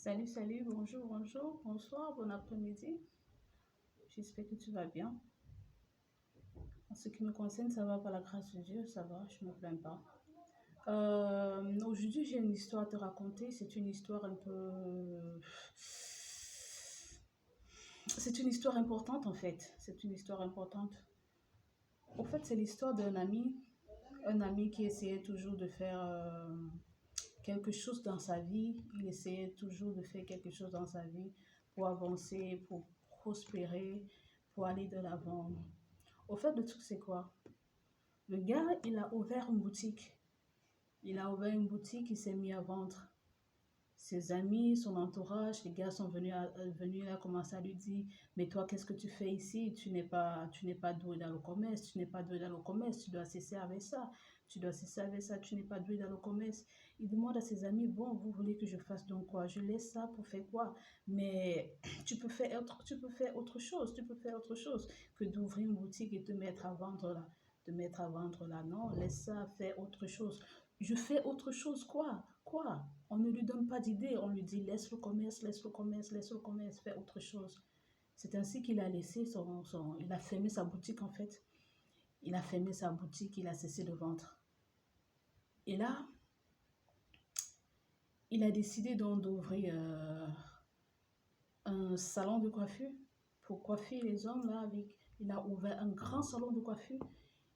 Salut, salut, bonjour, bonjour, bonsoir, bon après-midi. J'espère que tu vas bien. En ce qui me concerne, ça va par la grâce de Dieu, ça va, je ne me plains pas. Aujourd'hui, j'ai une histoire à te raconter. C'est une histoire un peu... C'est une histoire importante en fait. C'est une histoire importante. En fait, c'est l'histoire d'un ami. Un ami qui essayait toujours de faire quelque chose dans sa vie. Il essayait toujours de faire quelque chose dans sa vie pour avancer, pour prospérer, pour aller de l'avant. Au fait, le truc, c'est quoi? Le gars, il a ouvert une boutique. Il a ouvert une boutique, il s'est mis à vendre. Ses amis, son entourage, les gars sont venus à commencer à lui dire, mais toi, qu'est-ce que tu fais ici? Tu n'es pas doué dans le commerce, tu n'es pas doué dans le commerce, tu dois cesser avec ça, tu dois cesser avec ça, tu n'es pas doué dans le commerce. Il demande à ses amis, bon, vous voulez que je fasse donc quoi? Je laisse ça pour faire quoi? Mais tu peux faire autre chose, tu peux faire autre chose que d'ouvrir une boutique et te mettre à vendre là. Te mettre à vendre là, non, laisse ça, faire autre chose. Je fais autre chose, quoi? Quoi? On ne lui donne pas d'idée, on lui dit laisse le commerce, laisse le commerce, laisse le commerce, fais autre chose. C'est ainsi qu'il a laissé il a fermé sa boutique en fait. Il a fermé sa boutique, il a cessé de vendre. Et là, il a décidé donc d'ouvrir un salon de coiffure pour coiffer les hommes là avec. Il a ouvert un grand salon de coiffure.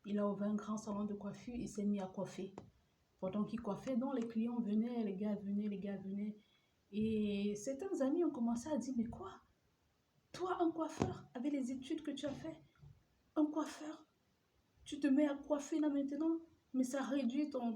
Il a ouvert un grand salon de coiffure, il s'est mis à coiffer. Pendant qu'il coiffait, donc les clients venaient, les gars venaient, les gars venaient. Et certains amis ont commencé à dire, mais quoi? Toi, un coiffeur, avec les études que tu as fait, un coiffeur, tu te mets à coiffer là maintenant, mais ça réduit ton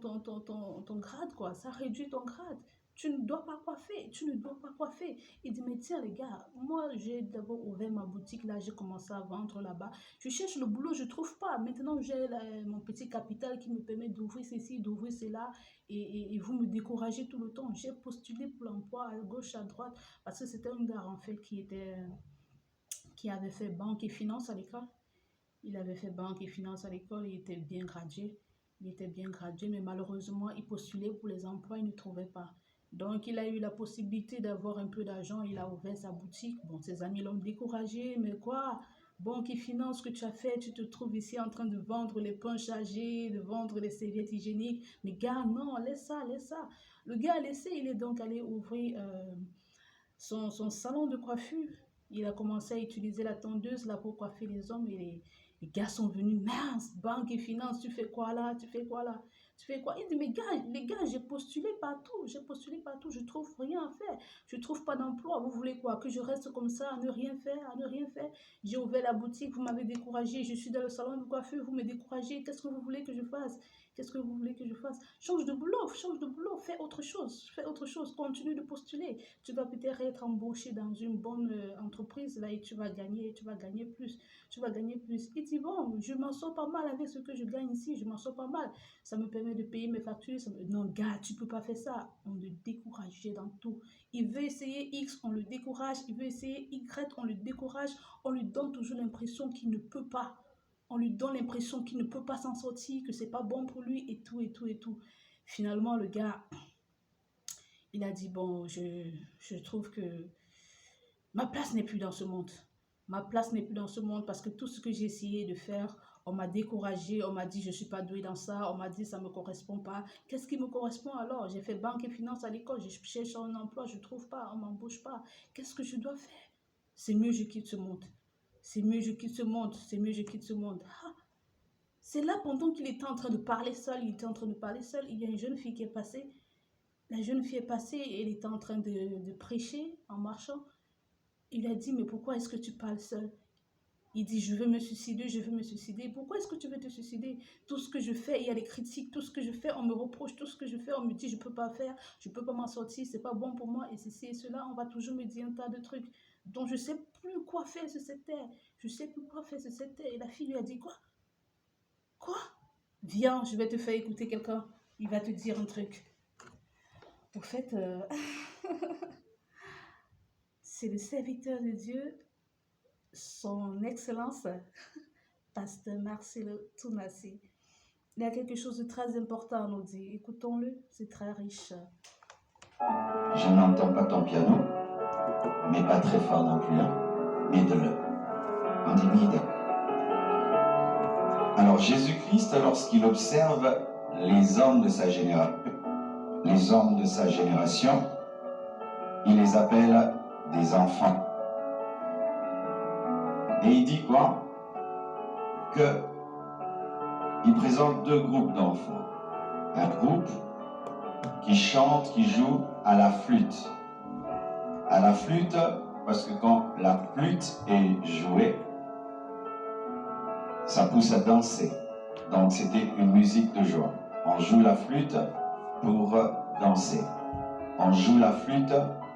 grade, quoi. Ça réduit ton grade. Tu ne dois pas coiffer, tu ne dois pas coiffer. Il dit, mais tiens les gars, moi j'ai d'abord ouvert ma boutique, là j'ai commencé à vendre là-bas. Je cherche le boulot, je ne trouve pas. Maintenant j'ai mon petit capital qui me permet d'ouvrir ceci, d'ouvrir cela, et vous me découragez tout le temps. J'ai postulé pour l'emploi à gauche, à droite, parce que c'était un gars en fait qui avait fait banque et finance à l'école. Il avait fait banque et finance à l'école, il était bien gradué. Il était bien gradué, mais malheureusement, il postulait pour les emplois, il ne trouvait pas. Donc, il a eu la possibilité d'avoir un peu d'argent, il a ouvert sa boutique. Bon, ses amis l'ont découragé, mais quoi? Banque et finance que tu as fait, tu te trouves ici en train de vendre les pains chargés, de vendre les serviettes hygiéniques. Mais gars, non, laisse ça, laisse ça. Le gars a laissé, il est donc allé ouvrir son salon de coiffure. Il a commencé à utiliser la tondeuse là pour coiffer les hommes et les gars sont venus, mince, banque et finance, tu fais quoi là? Tu fais quoi là? Tu fais quoi? Il dit, mais gars, les gars, j'ai postulé partout, je trouve rien à faire, je trouve pas d'emploi. Vous voulez quoi? Que je reste comme ça, à ne rien faire, à ne rien faire? J'ai ouvert la boutique, vous m'avez découragé, je suis dans le salon de coiffure, vous me découragez, qu'est-ce que vous voulez que je fasse? Qu'est-ce que vous voulez que je fasse? Change de boulot, fais autre chose, continue de postuler. Tu vas peut-être être embauché dans une bonne entreprise là et tu vas gagner plus, tu vas gagner plus. Il dit bon, je m'en sors pas mal avec ce que je gagne ici, je m'en sors pas mal. Ça me permet de payer mes factures. Non gars, tu peux pas faire ça. On le décourageait dans tout. Il veut essayer X, on le décourage. Il veut essayer Y, on le décourage. On lui donne toujours l'impression qu'il ne peut pas. On lui donne l'impression qu'il ne peut pas s'en sortir, que c'est pas bon pour lui et tout et tout et tout. Finalement, le gars, il a dit, bon, je trouve que ma place n'est plus dans ce monde. Ma place n'est plus dans ce monde parce que tout ce que j'ai essayé de faire, on m'a découragé, on m'a dit je ne suis pas douée dans ça, on m'a dit ça ne me correspond pas. Qu'est-ce qui me correspond alors? J'ai fait banque et finance à l'école, je cherche un emploi, je ne trouve pas, on ne m'embauche pas. Qu'est-ce que je dois faire? C'est mieux je quitte ce monde. C'est mieux je quitte ce monde, c'est mieux je quitte ce monde. Ah, c'est là pendant qu'il était en train de parler seul, il était en train de parler seul, il y a une jeune fille qui est passée. La jeune fille est passée et elle était en train de prêcher en marchant. Il a dit, mais pourquoi est-ce que tu parles seul? Il dit, je veux me suicider, je veux me suicider. Pourquoi est-ce que tu veux te suicider? Tout ce que je fais, il y a des critiques, tout ce que je fais, on me reproche, tout ce que je fais, on me dit, je ne peux pas faire, je ne peux pas m'en sortir, c'est pas bon pour moi, et ceci et cela, on va toujours me dire un tas de trucs dont je ne sais plus quoi faire sur cette terre. Je ne sais plus quoi faire sur cette terre. Et la fille lui a dit, quoi? Quoi? Viens, je vais te faire écouter quelqu'un, il va te dire un truc. Au fait, c'est le serviteur de Dieu, son Excellence, Pasteur Marcelo Tounassi. Il y a quelque chose de très important à nous dire. Écoutons-le, c'est très riche. Je n'entends pas ton piano, mais pas très fort non plus. Hein. Mide-le. On dit mide. Alors Jésus-Christ, lorsqu'il observe les hommes de sa génération, il les appelle des enfants. Et il dit quoi? Que il présente deux groupes d'enfants. Un groupe qui chante, qui joue à la flûte. À la flûte, parce que quand la flûte est jouée, ça pousse à danser. Donc c'était une musique de joie. On joue la flûte pour danser. On joue la flûte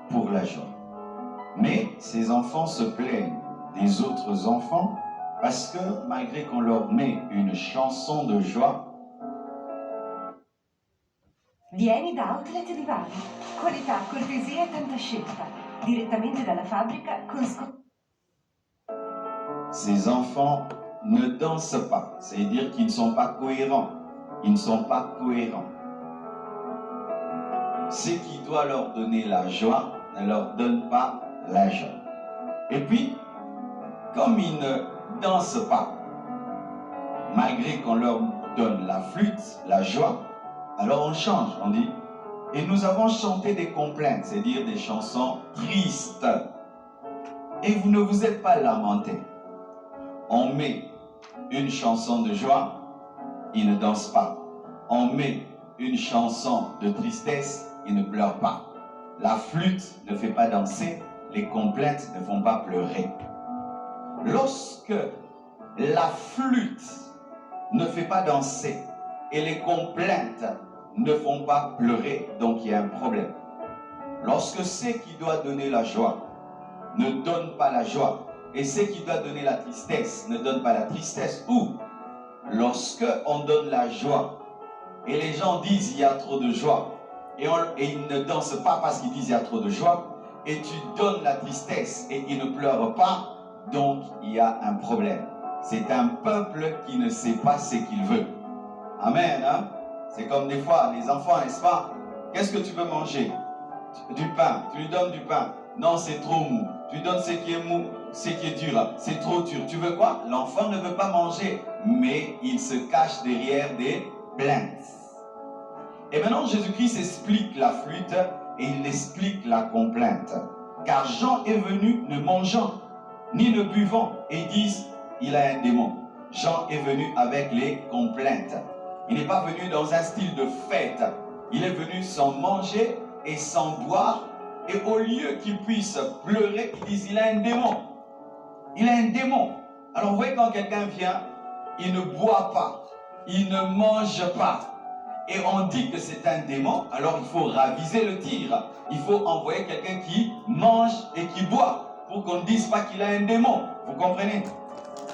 pour la joie. Mais ces enfants se plaignent des autres enfants parce que malgré qu'on leur met une chanson de joie, Vieni da Outlet Divani. Qualità, cortesia e tanta scelta. Direttamente dalla fabbrica con ces enfants ne dansent pas. C'est-à-dire qu'ils ne sont pas cohérents. Ils ne sont pas cohérents. Ce qui doit leur donner la joie ne leur donne pas la joie. Et puis, comme ils ne dansent pas, malgré qu'on leur donne la flûte, la joie, alors on change, on dit. Et nous avons chanté des complaintes, c'est-à-dire des chansons tristes. Et vous ne vous êtes pas lamentés. On met une chanson de joie, ils ne dansent pas. On met une chanson de tristesse, ils ne pleurent pas. La flûte ne fait pas danser, les complaintes ne font pas pleurer. Lorsque la flûte ne fait pas danser et les complaintes ne font pas pleurer, donc il y a un problème. Lorsque ce qui doit donner la joie ne donne pas la joie et ce qui doit donner la tristesse ne donne pas la tristesse, ou lorsque on donne la joie et les gens disent il y a trop de joie et ils ne dansent pas parce qu'ils disent il y a trop de joie, et tu donnes la tristesse et ils ne pleurent pas, donc il y a un problème. C'est un peuple qui ne sait pas ce qu'il veut. Amen. Hein? C'est comme des fois les enfants, n'est-ce pas? Qu'est-ce que tu veux manger? Du pain. Tu lui donnes du pain. Non, c'est trop mou. Tu lui donnes ce qui est mou, ce qui est dur. C'est trop dur. Tu veux quoi? L'enfant ne veut pas manger, mais il se cache derrière des plaintes. Et maintenant, Jésus-Christ explique la flûte et il explique la complainte. Car Jean est venu ne mangeant ni ne buvant, et ils disent il a un démon. Jean est venu avec les complaintes. Il n'est pas venu dans un style de fête. Il est venu sans manger et sans boire. Et au lieu qu'il puisse pleurer, ils disent il a un démon. Il a un démon. Alors vous voyez, quand quelqu'un vient, il ne boit pas, il ne mange pas, et on dit que c'est un démon, alors il faut raviser le tir. Il faut envoyer quelqu'un qui mange et qui boit, pour qu'on ne dise pas qu'il a un démon. Vous comprenez?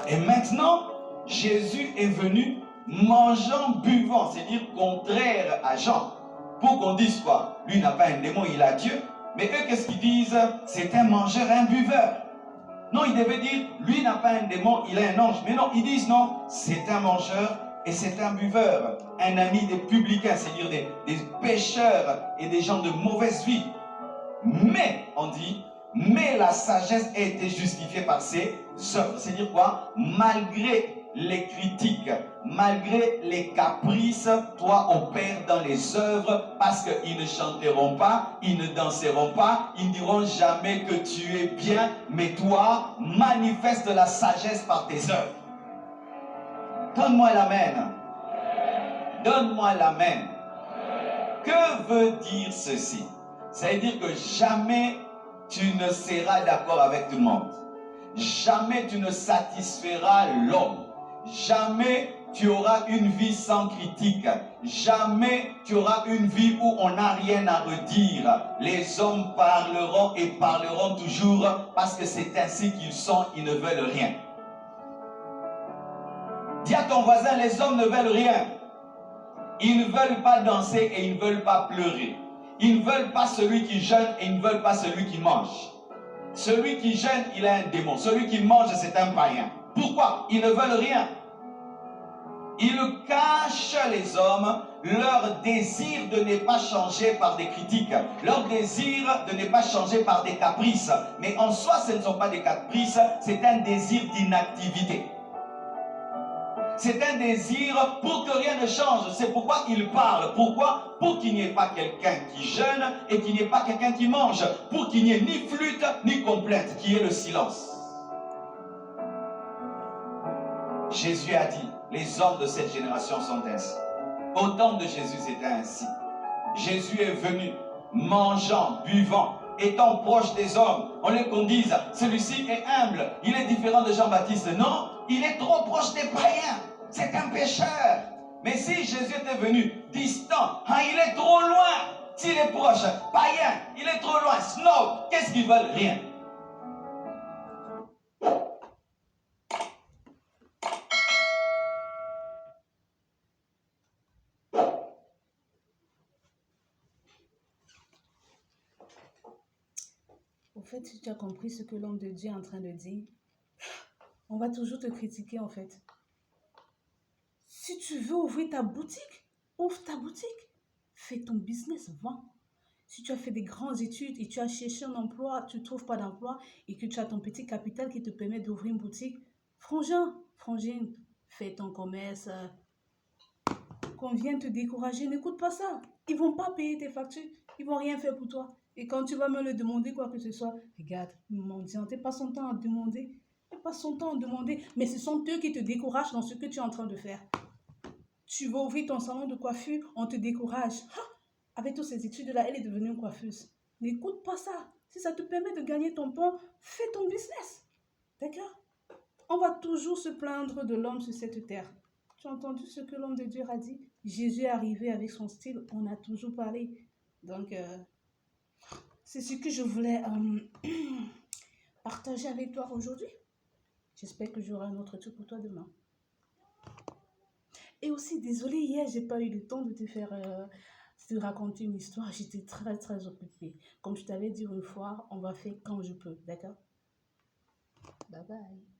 Et maintenant, Jésus est venu mangeant, buvant, c'est-à-dire contraire à Jean, pour qu'on dise quoi? Lui n'a pas un démon, il a Dieu. Mais eux, qu'est-ce qu'ils disent? C'est un mangeur, un buveur. Non, ils devaient dire, lui n'a pas un démon, il a un ange. Mais non, ils disent non, c'est un mangeur et c'est un buveur. Un ami des publicains, c'est-à-dire des pécheurs et des gens de mauvaise vie. Mais, on dit, mais la sagesse a été justifiée par ses œuvres. C'est-à-dire quoi? Malgré les critiques, malgré les caprices, toi opère dans les œuvres, parce qu'ils ne chanteront pas, ils ne danseront pas, ils ne diront jamais que tu es bien, mais toi, manifeste la sagesse par tes œuvres. Donne-moi l'amen. Donne-moi l'amen. Que veut dire ceci? Ça veut dire que jamais tu ne seras d'accord avec tout le monde. Jamais tu ne satisferas l'homme. Jamais tu auras une vie sans critique. Jamais tu auras une vie où on n'a rien à redire. Les hommes parleront et parleront toujours parce que c'est ainsi qu'ils sont, ils ne veulent rien. Dis à ton voisin, les hommes ne veulent rien. Ils ne veulent pas danser et ils ne veulent pas pleurer. Ils ne veulent pas celui qui jeûne et ils ne veulent pas celui qui mange. Celui qui jeûne, il a un démon. Celui qui mange, c'est un païen. Pourquoi? Ils ne veulent rien. Il cache les hommes leur désir de ne pas changer par des critiques, leur désir de ne pas changer par des caprices. Mais en soi, ce ne sont pas des caprices, c'est un désir d'inactivité. C'est un désir pour que rien ne change. C'est pourquoi il parle. Pourquoi? Pour qu'il n'y ait pas quelqu'un qui jeûne et qu'il n'y ait pas quelqu'un qui mange. Pour qu'il n'y ait ni flûte ni complainte, qui est le silence. Jésus a dit, les hommes de cette génération sont ainsi. Au temps de Jésus, c'était ainsi. Jésus est venu, mangeant, buvant, étant proche des hommes. On les condise, celui-ci est humble, il est différent de Jean-Baptiste. Non, il est trop proche des païens. C'est un pécheur. Mais si Jésus était venu distant, il est trop loin. S'il est proche, païen, il est trop loin, snob, qu'est-ce qu'ils veulent? Rien. Au fait, si tu as compris ce que l'homme de Dieu est en train de dire, on va toujours te critiquer en fait. Si tu veux ouvrir ta boutique, ouvre ta boutique. Fais ton business, vends. Si tu as fait des grandes études et tu as cherché un emploi, tu ne trouves pas d'emploi et que tu as ton petit capital qui te permet d'ouvrir une boutique, frangin, frangine, fais ton commerce. Qu'on vienne te décourager, n'écoute pas ça. Ils ne vont pas payer tes factures, ils ne vont rien faire pour toi. Et quand tu vas me le demander quoi que ce soit, regarde, mendiant, n'as pas son temps à demander. N'as pas son temps à demander. Mais ce sont eux qui te découragent dans ce que tu es en train de faire. Tu vas ouvrir ton salon de coiffure, on te décourage. Avec toutes ces études-là, elle est devenue une coiffeuse. N'écoute pas ça. Si ça te permet de gagner ton pain, fais ton business. D'accord? On va toujours se plaindre de l'homme sur cette terre. Tu as entendu ce que l'homme de Dieu a dit? Jésus est arrivé avec son style, on a toujours parlé. Donc, c'est ce que je voulais partager avec toi aujourd'hui. J'espère que j'aurai un autre truc pour toi demain. Et aussi, désolée, hier, j'ai pas eu le temps de te raconter une histoire. J'étais très, très occupée. Comme je t'avais dit une fois, on va faire quand je peux, d'accord? Bye bye.